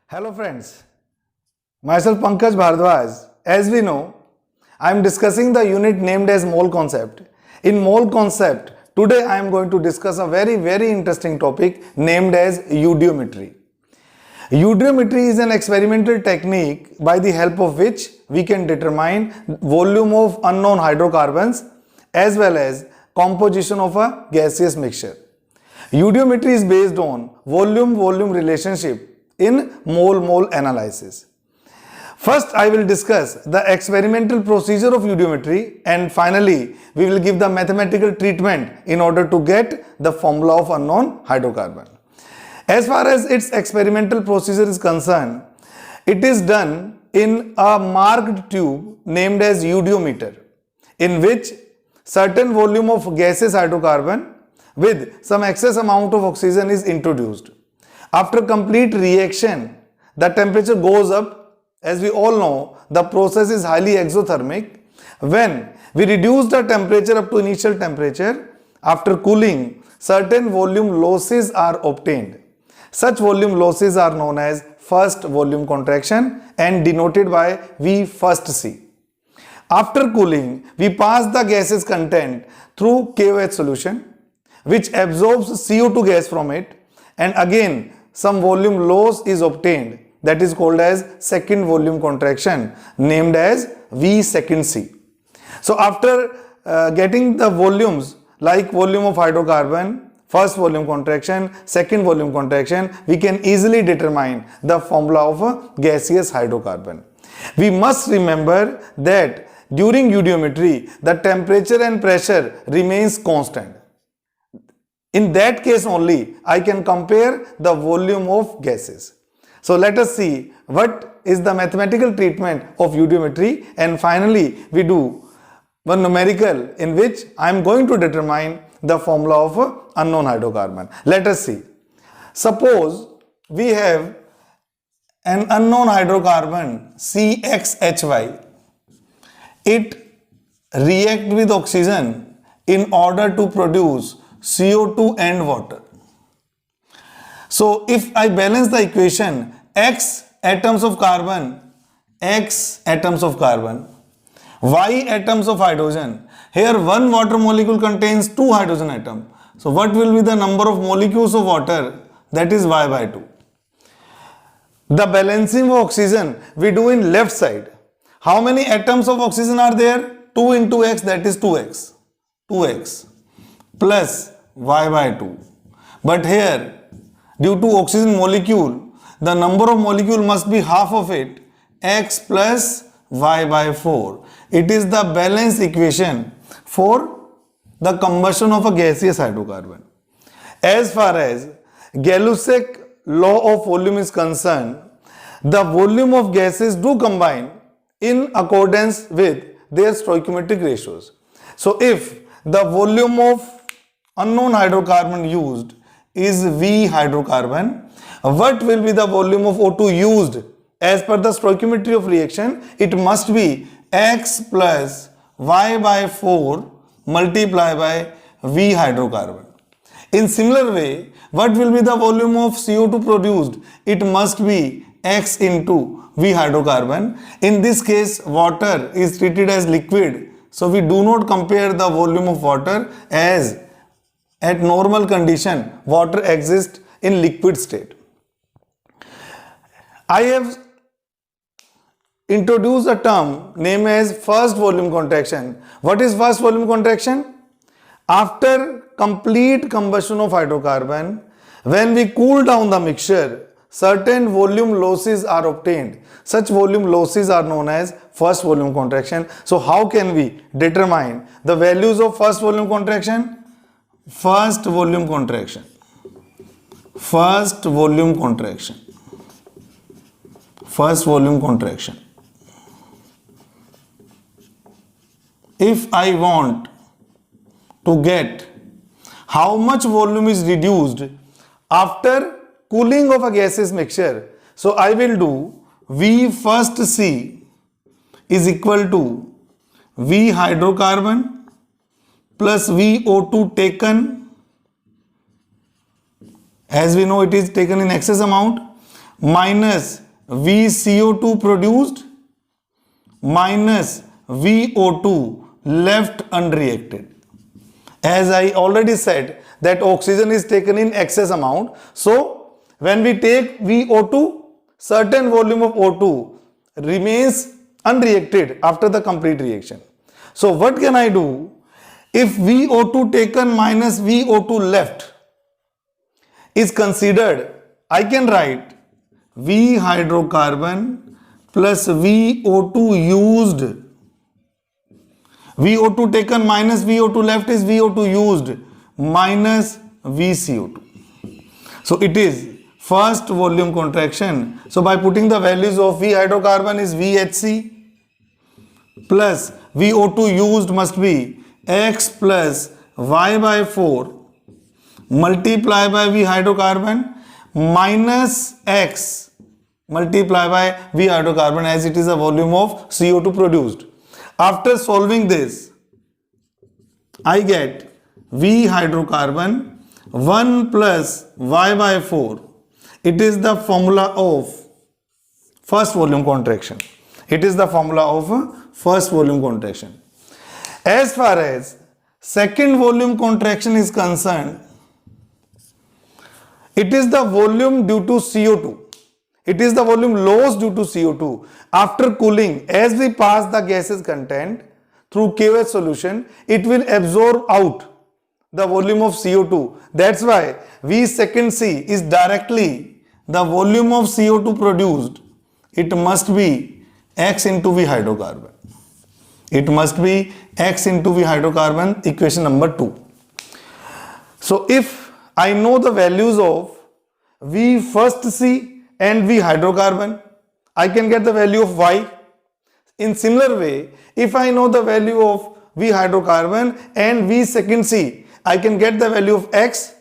Hello friends, myself Pankaj Bhardwaj. As we know, I am discussing the unit named as mole concept. In mole concept, today I am going to discuss a very interesting topic named as eudiometry. Eudiometry is an experimental technique by the help of which we can determine volume of unknown hydrocarbons as well as composition of a gaseous mixture. Eudiometry is based on volume-volume relationship in mole-mole analysis. First, I will discuss the experimental procedure of eudiometry, and finally, we will give the mathematical treatment in order to get the formula of unknown hydrocarbon. As far as its experimental procedure is concerned, it is done in a marked tube named as eudiometer, in which certain volume of gaseous hydrocarbon with some excess amount of oxygen is introduced. After complete reaction, the temperature goes up. As we all know, the process is highly exothermic. When we reduce the temperature up to initial temperature, after cooling, certain volume losses are obtained. Such volume losses are known as first volume contraction and denoted by V first C. After cooling, we pass the gaseous content through KOH solution, which absorbs CO2 gas from it, and again some volume loss is obtained, that is called as second volume contraction, named as V second C. So after getting the volumes like volume of hydrocarbon, first volume contraction, second volume contraction, we can easily determine the formula of a gaseous hydrocarbon. We must remember that during eudiometry, the temperature and pressure remains constant. In that case only, I can compare the volume of gases. So let us see what is the mathematical treatment of eudiometry, and finally we do one numerical in which I am going to determine the formula of unknown hydrocarbon. Let us see. Suppose we have an unknown hydrocarbon CXHY. It reacts with oxygen in order to produce CO2 and water. So if I balance the equation, X atoms of carbon, X atoms of carbon, Y atoms of hydrogen. Here one water molecule contains 2 hydrogen atoms. So what will be the number of molecules of water? That is Y by 2. The balancing of oxygen we do in left side. How many atoms of oxygen are there? 2 into X, that is 2X. 2X plus Y by 2. But here, due to oxygen molecule, the number of molecule must be half of it, X plus Y by 4. It is the balance equation for the combustion of a gaseous hydrocarbon. As far as Gay-Lussac law of volume is concerned, the volume of gases do combine in accordance with their stoichiometric ratios. So if the volume of unknown hydrocarbon used is V hydrocarbon, what will be the volume of O2 used? As per the stoichiometry of reaction, it must be X plus Y by 4 multiplied by V hydrocarbon. In similar way, what will be the volume of CO2 produced? It must be X into V hydrocarbon. In this case, water is treated as liquid, so we do not compare the volume of water, as at normal condition water exists in liquid state. I have introduced a term named as first volume contraction. What is first volume contraction? After complete combustion of hydrocarbon, when we cool down the mixture, certain volume losses are obtained. Such volume losses are known as first volume contraction. So how can we determine the values of first volume contraction? First volume contraction. First volume contraction. First volume contraction. If I want to get how much volume is reduced after cooling of a gaseous mixture, so I will do V first C is equal to V hydrocarbon plus VO2 taken, as we know it is taken in excess amount, minus VCO2 produced minus VO2 left unreacted. As I already said that oxygen is taken in excess amount. So when we take VO2, certain volume of O2 remains unreacted after the complete reaction. So what can I do? If VO2 taken minus VO2 left is considered, I can write V hydrocarbon plus VO2 used. VO2 taken minus VO2 left is VO2 used minus VCO2. So it is first volume contraction. So by putting the values of V hydrocarbon is VHC plus VO2 used must be X plus Y by 4 multiply by V hydrocarbon minus X multiply by V hydrocarbon, as it is a volume of CO2 produced. After solving this, I get V hydrocarbon 1 plus Y by 4. It is the formula of first volume contraction. It is the formula of first volume contraction. As far as second volume contraction is concerned, it is the volume due to CO2. It is the volume loss due to CO2. After cooling, as we pass the gases content through KOH solution, it will absorb out the volume of CO2. That's why V second C is directly the volume of CO2 produced. It must be X into V hydrocarbon. It must be X into V hydrocarbon, equation number 2. So if I know the values of V first C and V hydrocarbon, I can get the value of Y. In similar way, if I know the value of V hydrocarbon and V second C, I can get the value of X.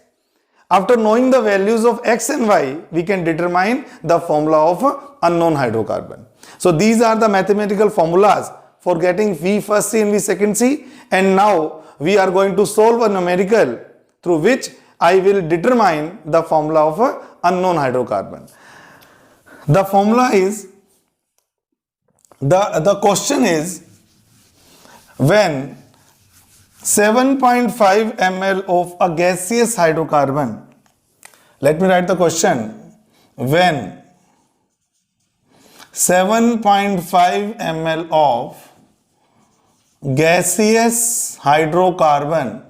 After knowing the values of X and Y, we can determine the formula of unknown hydrocarbon. So these are the mathematical formulas for getting V first C and V second C, and now we are going to solve a numerical through which I will determine the formula of unknown hydrocarbon. The formula is, the question is, when 7.5 ml of a gaseous hydrocarbon, let me write the question, when 7.5 ml of gaseous hydrocarbon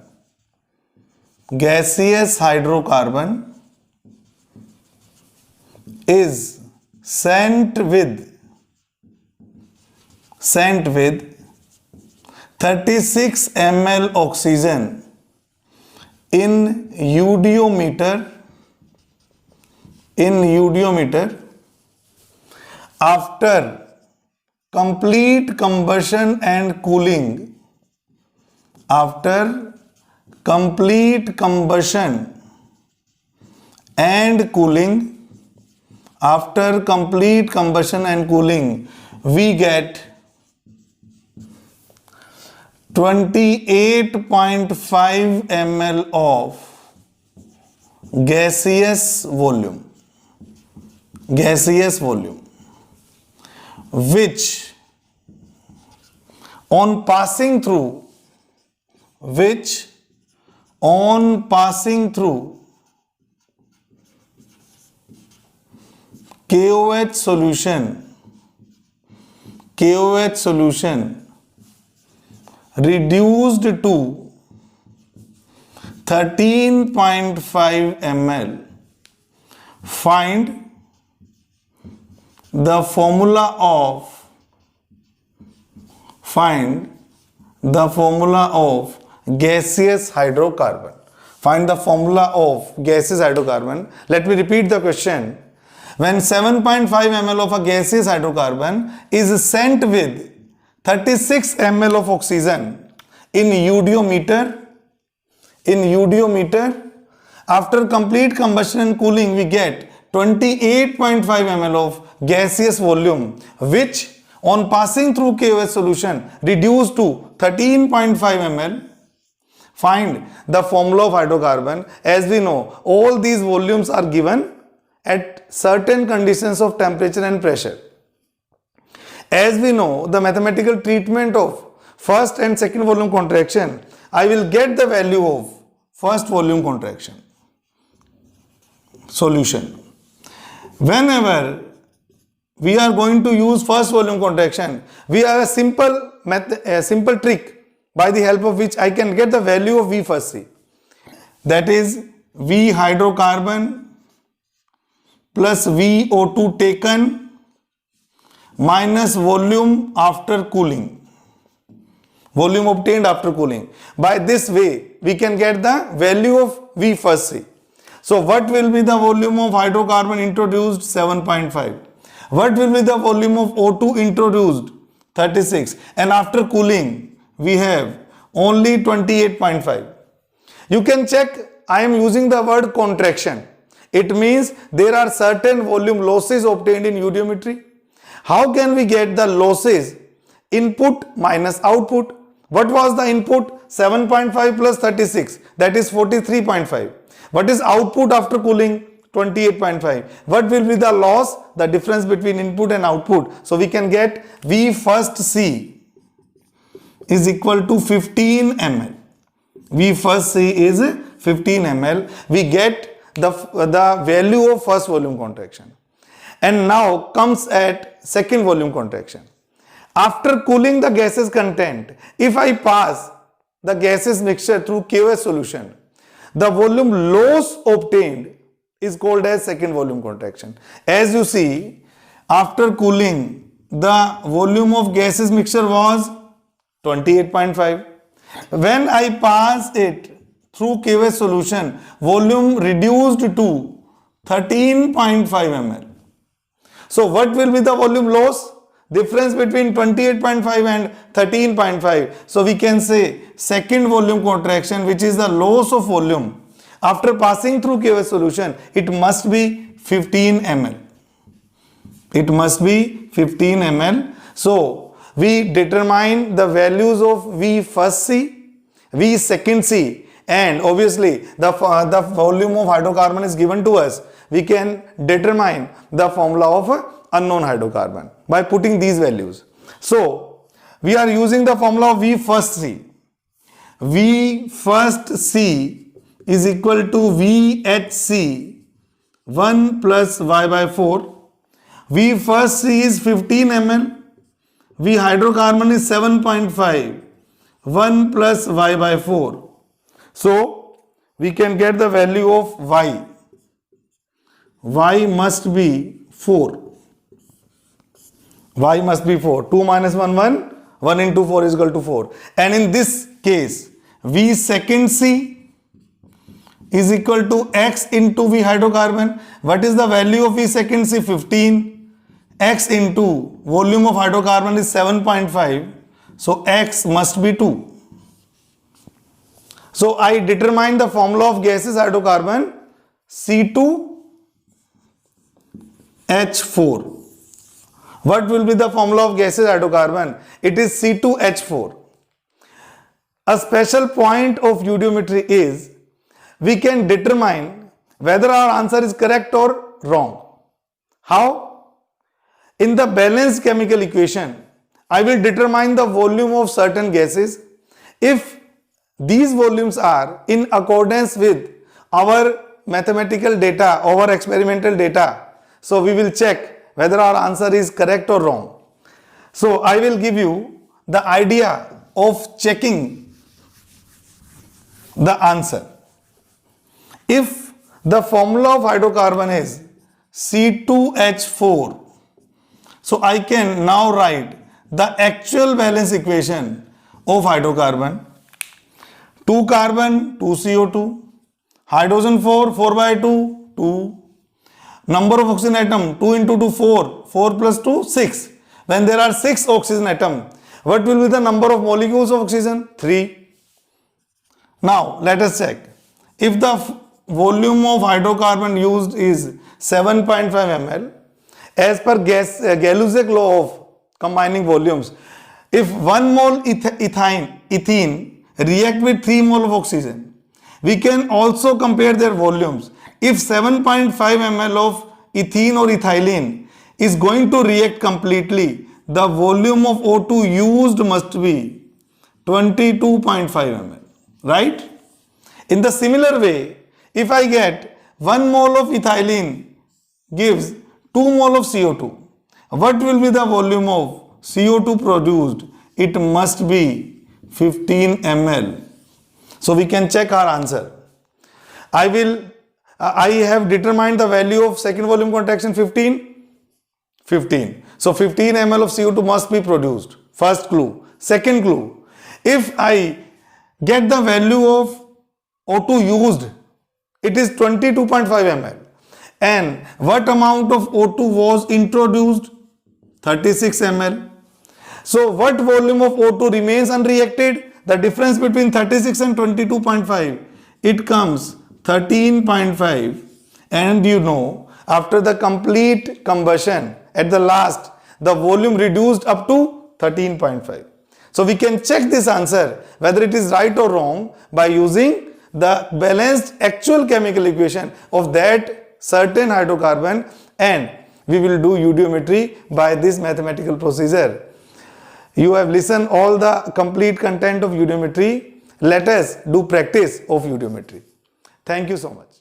is sent with 36 ml oxygen in eudiometer after complete combustion and cooling, we get 28.5 ml of gaseous volume, which on passing through KOH solution reduced to 13.5 ml. Find the formula of gaseous hydrocarbon. Find the formula of gaseous hydrocarbon. Let me repeat the question. When 7.5 ml of a gaseous hydrocarbon is sent with 36 ml of oxygen in eudiometer, after complete combustion and cooling, we get 28.5 ml of gaseous volume, which on passing through KOH solution reduced to 13.5 ml. Find the formula of hydrocarbon. As we know, all these volumes are given at certain conditions of temperature and pressure. As we know, the mathematical treatment of first and second volume contraction, I will get the value of first volume contraction. Solution. Whenever we are going to use first volume contraction, we have a simple trick by the help of which I can get the value of V first C. That is V hydrocarbon plus VO2 taken minus volume after cooling. Volume obtained after cooling. By this way, we can get the value of V first C. So what will be the volume of hydrocarbon introduced? 7.5. What will be the volume of O2 introduced? 36. And after cooling, we have only 28.5. You can check, I am using the word contraction. It means there are certain volume losses obtained in eudometry. How can we get the losses? Input minus output. What was the input? 7.5 plus 36, that is 43.5. What is output after cooling? 28.5. What will be the loss? The difference between input and output. So we can get V first C is equal to 15 ml. V first C is 15 ml. We get the value of first volume contraction. And now comes at second volume contraction. After cooling the gaseous content, if I pass the gaseous mixture through QS solution, the volume loss obtained is called as second volume contraction. As you see, after cooling, the volume of gaseous mixture was 28.5. When I pass it through QS solution, volume reduced to 13.5 ml. So what will be the volume loss? Difference between 28.5 and 13.5. So we can say second volume contraction, which is the loss of volume after passing through QS solution, it must be 15 ml. It must be 15 ml. So we determine the values of V first C, V second C, and obviously the volume of hydrocarbon is given to us. We can determine the formula of unknown hydrocarbon by putting these values. So we are using the formula of V first C. V first C is equal to VHC 1 plus Y by 4. V first C is 15 ml. V hydrocarbon is 7.5. 1 plus Y by 4. So we can get the value of Y. Y must be 4. Y must be 4. 2 minus 1, 1. 1 into 4 is equal to 4. And in this case, V second C is equal to X into V hydrocarbon. What is the value of V second C? 15. X into volume of hydrocarbon is 7.5. So X must be 2. So I determine the formula of gaseous hydrocarbon C2H4. What will be the formula of gaseous hydrocarbon? It is C2H4. A special point of eudometry is we can determine whether our answer is correct or wrong. How? In the balanced chemical equation, I will determine the volume of certain gases. If these volumes are in accordance with our mathematical data, our experimental data, so we will check whether our answer is correct or wrong. So I will give you the idea of checking the answer. If the formula of hydrocarbon is C2H4, so I can now write the actual valence equation of hydrocarbon. 2 carbon, 2 CO2, hydrogen 4, 4 by 2, 2. Number of oxygen atom, 2 into 2, 4, 4 plus 2, 6. When there are 6 oxygen atom, what will be the number of molecules of oxygen? 3. Now let us check. If the volume of hydrocarbon used is 7.5 ml, as per Gay-Lussac law of combining volumes, if 1 mole ethene react with 3 mole of oxygen, we can also compare their volumes. If 7.5 ml of ethene or ethylene is going to react completely, the volume of O2 used must be 22.5 ml, right? In the similar way, if I get 1 mole of ethylene gives 2 mole of CO2, what will be the volume of CO2 produced? It must be 15 ml. So we can check our answer. I have determined the value of second volume contraction 15. So 15 ml of CO2 must be produced. First clue. Second clue. If I get the value of O2 used, it is 22.5 ml. And what amount of O2 was introduced? 36 ml. So what volume of O2 remains unreacted? The difference between 36 and 22.5. It comes 13.5. And you know, after the complete combustion, at the last, the volume reduced up to 13.5. So we can check this answer whether it is right or wrong by using the balanced actual chemical equation of that certain hydrocarbon, and we will do eudometry by this mathematical procedure. You have listened all the complete content of eudometry. Let us do practice of eudometry. Thank you so much.